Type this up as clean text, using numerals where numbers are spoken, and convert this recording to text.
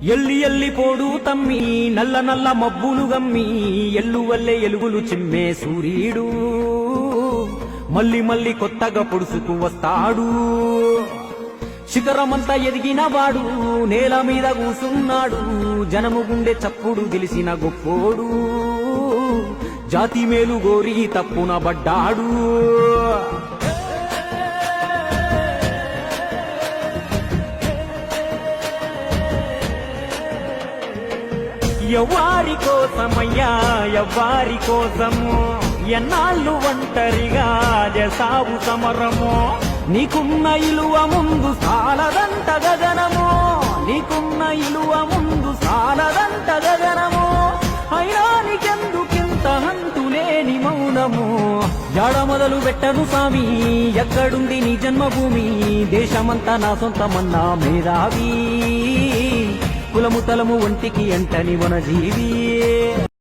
ఎల్లి ఎల్లి పోడు తమ్మి నల్ల నల్ల మబ్బులు గమ్మి ఎల్లువల్లే ఎలుగులు చిమ్మే సూర్యుడు మళ్ళీ మళ్ళీ కొత్తగా పొడుసుకు వస్తాడు. శిఖరమంతా ఎదిగిన వాడు నేల మీద కూసున్నాడు. జనము గుండె చప్పుడు గెలిసిన గొప్పోడు జాతి మేలు గోరి తప్పున పడ్డాడు. ఎవ్వారి కోసమయ్యా ఎవ్వారి కోసము ఎన్నాళ్ళు ఒంటరిగా చేసావు సమరము. నీకున్న ఇలువ ముందు సాలదంట గగనము, నీకున్న ఇలువ ముందు సాలదంట గగనము. అయినా నీకెందుకింత హంతులేని మౌనము. జాడ మొదలు పెట్టను స్వామి ఎక్కడుంది నీ జన్మభూమి. దేశమంతా నా సొంతమన్నా మేధావి కులము తలము ఒంటికి అంటని వనజీవి.